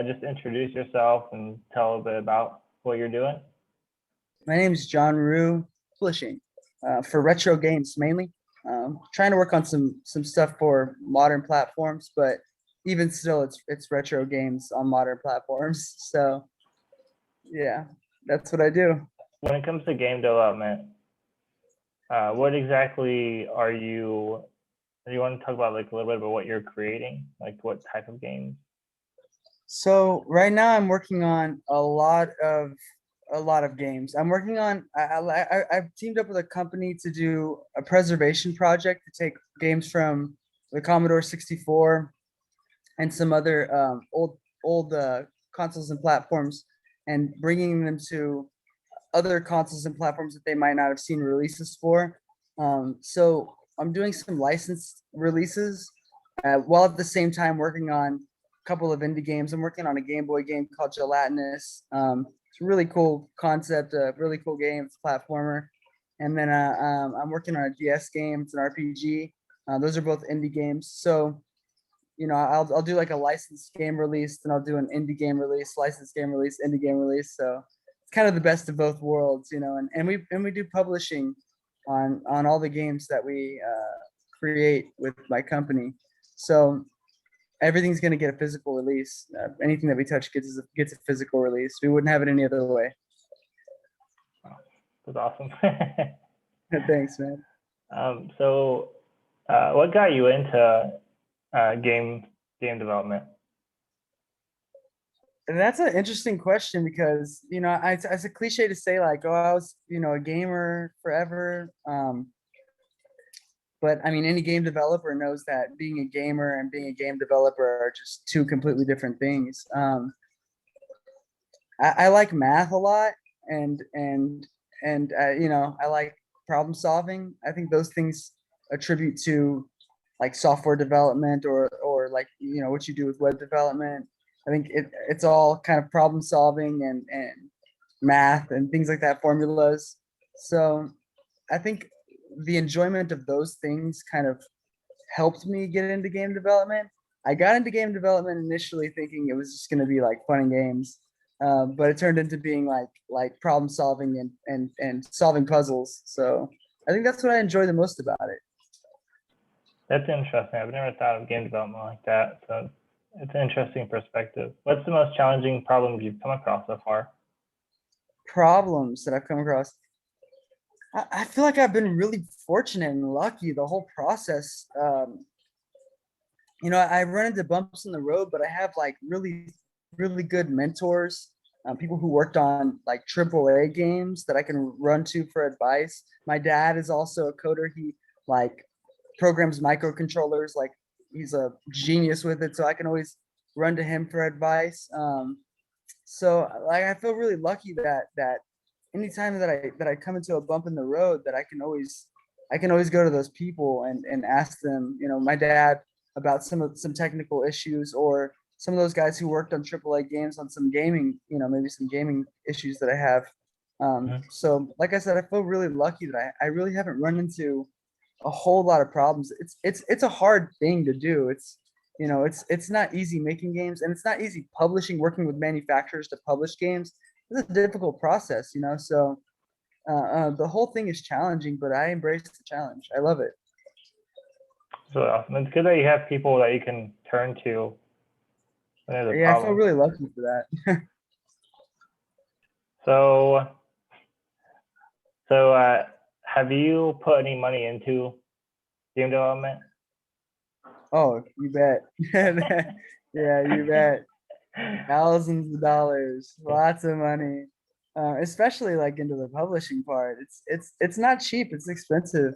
Just introduce yourself and tell a bit about what you're doing. My name is John Roo, publishing for retro games mainly. Trying to work on some stuff for modern platforms, but even still, it's retro games on modern platforms. So yeah, that's what I do. When it comes to game development, what exactly are you? Do you want to talk about like a little bit about what you're creating, like what type of games? So right now, I'm working on a lot of games. I'm working on. I've teamed up with a company to do a preservation project to take games from the Commodore 64 and some other old consoles and platforms, and bringing them to other consoles and platforms that they might not have seen releases for. So I'm doing some licensed releases while at the same time working on a couple of indie games. I'm working on a Game Boy game called Gelatinous. It's a really cool concept, a really cool game. It's a platformer. And then I'm working on a DS game. It's an RPG. Those are both indie games. So I'll do like a licensed game release, then I'll do an indie game release, licensed game release, indie game release. So it's kind of the best of both worlds, and we do publishing on all the games that we create with my company. So everything's going to get a physical release. Anything that we touch gets a physical release. We wouldn't have it any other way. That's awesome. Thanks, man. So, what got you into game development? And that's an interesting question because it's a cliche to say like, oh, I was a gamer forever. But I mean, any game developer knows that being a gamer and being a game developer are just two completely different things. I like math a lot, and I like problem solving. I think those things attribute to like software development or like what you do with web development. I think it's all kind of problem solving and math and things like that, formulas. So I think the enjoyment of those things kind of helped me get into game development. I got into game development initially thinking it was just going to be like fun and games, but it turned into being like problem solving and solving puzzles. So I think that's what I enjoy the most about it. That's interesting. I've never thought of game development like that. So it's an interesting perspective. What's the most challenging problem you've come across so far? Problems that I've come across. I feel like I've been really fortunate and lucky the whole process. I run into bumps in the road, but I have like really, really good mentors, people who worked on like AAA games that I can run to for advice. My dad is also a coder. He like programs microcontrollers. Like he's a genius with it, so I can always run to him for advice. So like I feel really lucky that anytime that I come into a bump in the road, that I can always go to those people and ask them. My dad about some technical issues, or some of those guys who worked on AAA games on some gaming, maybe some gaming issues that I have. So like I said, I feel really lucky that I really haven't run into a whole lot of problems. It's a hard thing to do. It's not easy making games, and it's not easy working with manufacturers to publish games. It's a difficult process. So the whole thing is challenging, but I embrace the challenge. I love it. So awesome. It's good that you have people that you can turn to when there's a Yeah, I feel problem. really lucky for that. So, have you put any money into game development? Oh, you bet. Yeah, you bet. Thousands of dollars, lots of money, especially like into the publishing part. It's not cheap. It's expensive.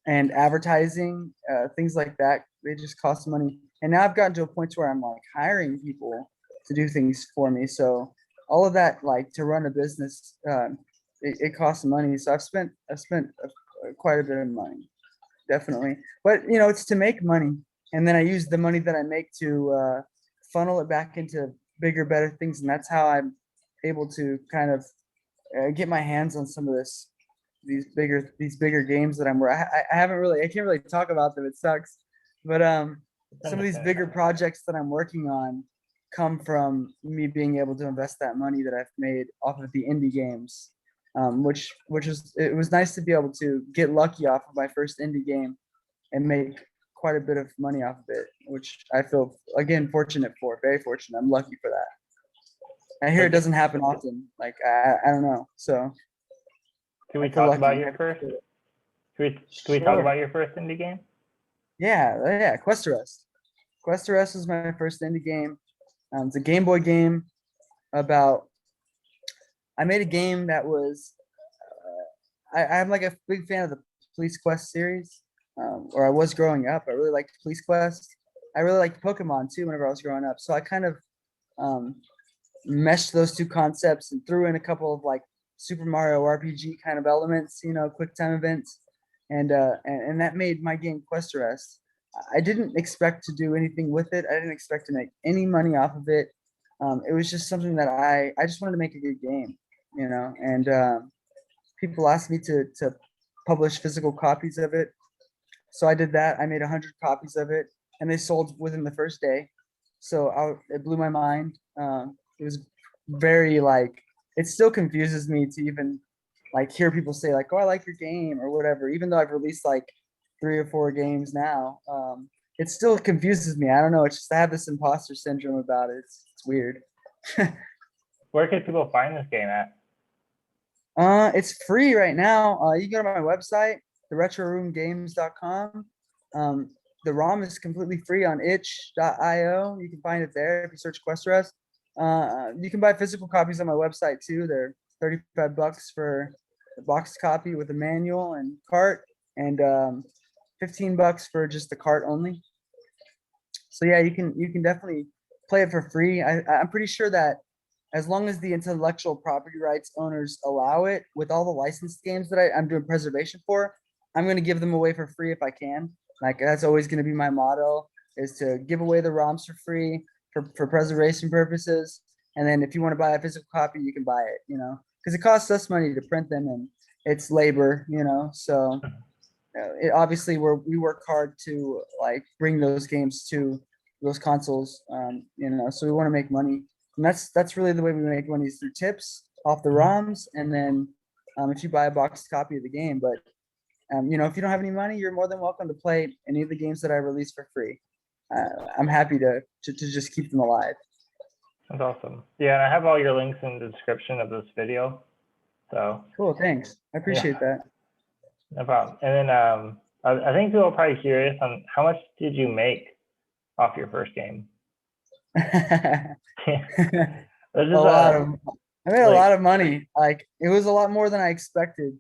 And advertising, things like that, they just cost money. And now I've gotten to a point where I'm like hiring people to do things for me. So all of that, like to run a business, it costs money. So I've spent quite a bit of money, definitely. But it's to make money, and then I use the money that I make to funnel it back into bigger, better things, and that's how I'm able to kind of get my hands on some of these bigger games that I can't really talk about them. It sucks, but some of these bigger projects that I'm working on, come from me being able to invest that money that I've made off of the indie games, which is it was nice to be able to get lucky off of my first indie game and make quite a bit of money off of it, which I feel again fortunate for, very fortunate. I'm lucky for that. I hear it Okay. doesn't happen often. Like I don't know, so Can I we feel talk about lucky. your first? Can we talk Sure. about your first indie game? Yeah. Quest Arrest. Quest Arrest was my first indie game. It's a Game Boy game about. I made a game that was. I'm like a big fan of the Police Quest series, or I was growing up. I really liked Police Quest. I really liked Pokemon too whenever I was growing up. So I kind of um, meshed those two concepts and threw in a couple of like Super Mario RPG kind of elements, quick time events, and that made my game Quest Arrest. I didn't expect to do anything with it. I didn't expect to make any money off of it. It was just something that I just wanted to make a good game, and people asked me to publish physical copies of it. So I did that. I made 100 copies of it, and they sold within the first day. So it blew my mind. It was very like it still confuses me to even like hear people say like, "Oh, I like your game" or whatever. Even though I've released like 3 or 4 games now, it still confuses me. I don't know. It's just I have this imposter syndrome about it. It's weird. Where can people find this game at? It's free right now. You can go to my website, theretroroomgames.com. Um, the ROM is completely free on itch.io. You can find it there if you search Quest Arrest. You can buy physical copies on my website too. They're $35 for the boxed copy with a manual and cart, and $15 for just the cart only. So yeah, you can definitely play it for free. I'm pretty sure that as long as the intellectual property rights owners allow it, with all the licensed games that I'm doing preservation for, I'm going to give them away for free if I can. Like that's always going to be my motto, is to give away the ROMs for free for preservation purposes. And then if you want to buy a physical copy, you can buy it, because it costs us money to print them and it's labor, so obviously we work hard to like bring those games to those consoles, so we want to make money, and that's really the way we make money, is through tips off the ROMs, and then if you buy a boxed copy of the game. But if you don't have any money, you're more than welcome to play any of the games that I release for free. I'm happy to just keep them alive. That's awesome. Yeah, and I have all your links in the description of this video. So Cool, thanks. I appreciate that. no problem. And then I think people are probably curious on how much did you make off your first game? A lot of I made a lot of money. Like it was a lot more than I expected.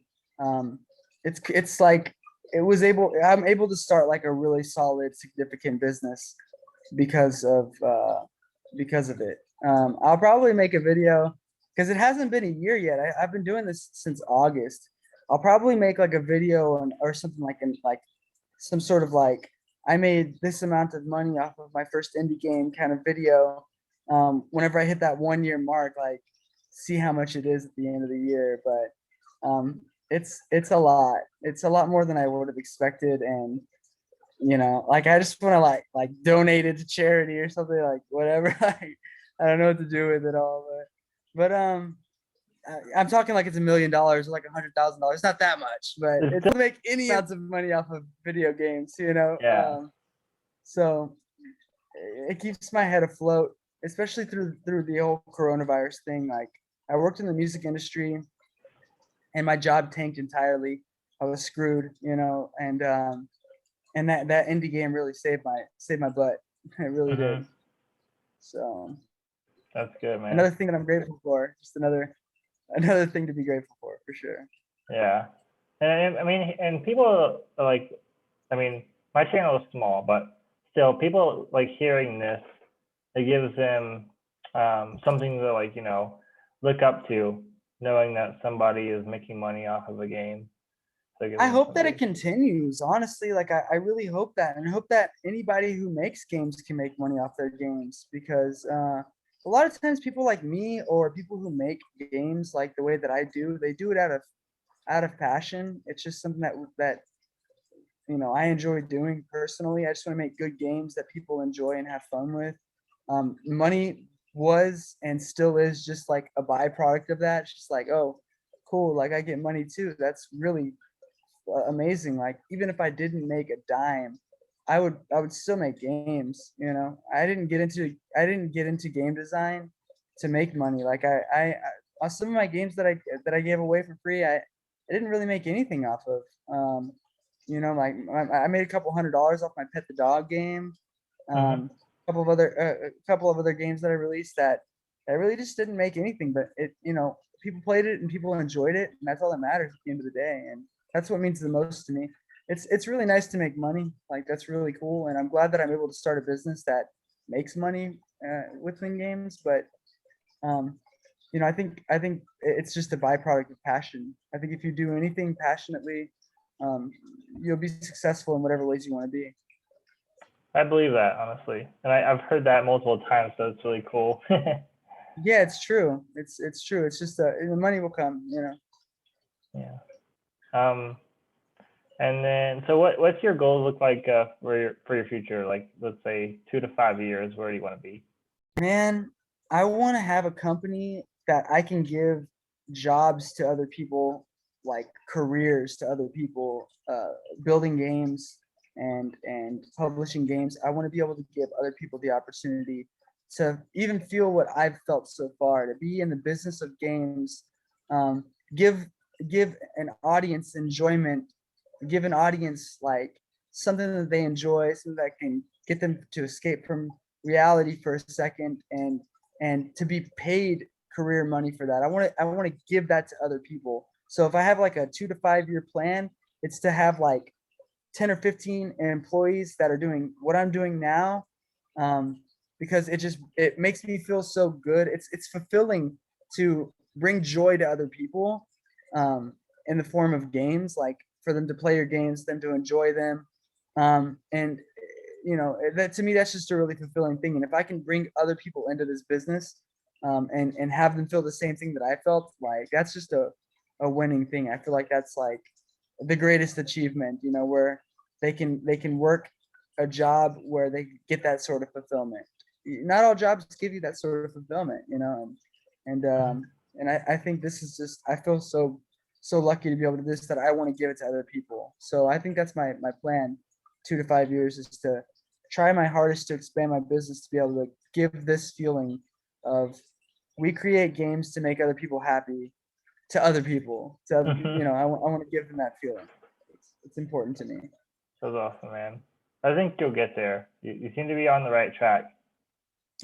It's like I'm able to start like a really solid, significant business because of it. I'll probably make a video because it hasn't been a year yet. I've been doing this since August. I'll probably make like a video or something like some sort of like I made this amount of money off of my first indie game kind of video. Whenever I hit that 1 year mark, like see how much it is at the end of the year. But it's a lot. It's a lot more than I would have expected, and like I just want to like donate it to charity or something, like whatever. Like, I don't know what to do with it all, but I'm talking like it's $1 million or like $100,000. Not that much, but it's to make any amounts of money off of video games, Yeah. So it keeps my head afloat, especially through the whole coronavirus thing. Like I worked in the music industry, and my job tanked entirely. I was screwed, and that indie game really saved my butt. It really did. So That's good, man. another thing that I'm grateful for. Just another thing to be grateful for sure. Yeah, and I mean, and people are like, I mean, my channel is small, but still, people like hearing this. It gives them something to like look up to, knowing that somebody is making money off of a game. So I hope that it continues. Honestly, like I really hope that, and I hope that anybody who makes games can make money off their games, because a lot of times people like me or people who make games like the way that I do, they do it out of passion. It's just something that I enjoy doing personally. I just want to make good games that people enjoy and have fun with. Money was and still is just like a byproduct of that. It's just like, oh, cool, like I get money too. That's really amazing. Like even if I didn't make a dime, I would still make games. I didn't get into game design to make money. Like some of my games that I gave away for free, I didn't really make anything off of. Like I made a couple $100 off my Pet the Dog game. Mhm. A couple of other games that I released that really just didn't make anything, but people played it and people enjoyed it, and that's all that matters at the end of the day. And that's what means the most to me. It's really nice to make money. Like that's really cool, and I'm glad that I'm able to start a business that makes money within games. But um, I think it's just a byproduct of passion. I think if you do anything passionately, um, you'll be successful in whatever ways you want to be. I believe that, honestly, and I've heard that multiple times, so it's really cool. Yeah, it's true. It's true. It's just the money will come. Yeah. Um, and then, so what's your goals look like for your future? Like, let's say 2 to 5 years. Where do you want to be? Man, I want to have a company that I can give jobs to other people, like careers to other people, building games and publishing games. I want to be able to give other people the opportunity to even feel what I've felt so far, to be in the business of games, um, give give an audience enjoyment, give an audience like something that they enjoy, something that can get them to escape from reality for a second and to be paid career money for that. I want to give that to other people. So if I have like a 2 to 5 year plan, it's to have like 10 or 15 employees that are doing what I'm doing now. Um, because it makes me feel so good. It's fulfilling to bring joy to other people um, in the form of games, like for them to play your games, them to enjoy them. And that to me that's just a really fulfilling thing. And if I can bring other people into this business and have them feel the same thing that I felt, like that's just a winning thing. I feel like that's like the greatest achievement, where they can work a job where they get that sort of fulfillment. Not all jobs give you that sort of fulfillment, and Mhm. I think this is just, I feel so lucky to be able to do this, that I want to give it to other people. So I think that's my plan. 2 to 5 years is to try my hardest to expand my business to be able to give this feeling of we create games to make other people happy to other people. To other, I want to give them that feeling. It's important to me. That's awesome, man. I think you'll get there. You seem to be on the right track.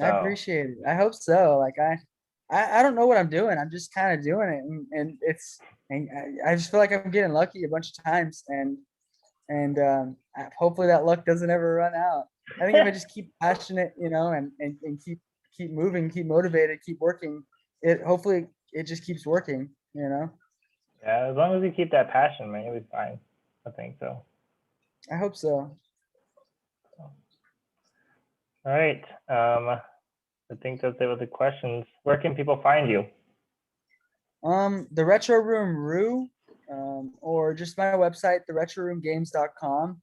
I So, appreciate it. I hope so. Like I don't know what I'm doing. I'm just kind of doing it, and I just feel like I'm getting lucky a bunch of times, and hopefully that luck doesn't ever run out. I think if I just keep passionate, and keep moving, keep motivated, keep working, it hopefully it just keeps working. yeah, as long as you keep that passion, man, you'll be fine. I think so. I hope so. All right. I think that's it with the questions. Where can people find you? The Retro Room Roo, or just my website, theretroroomgames.com.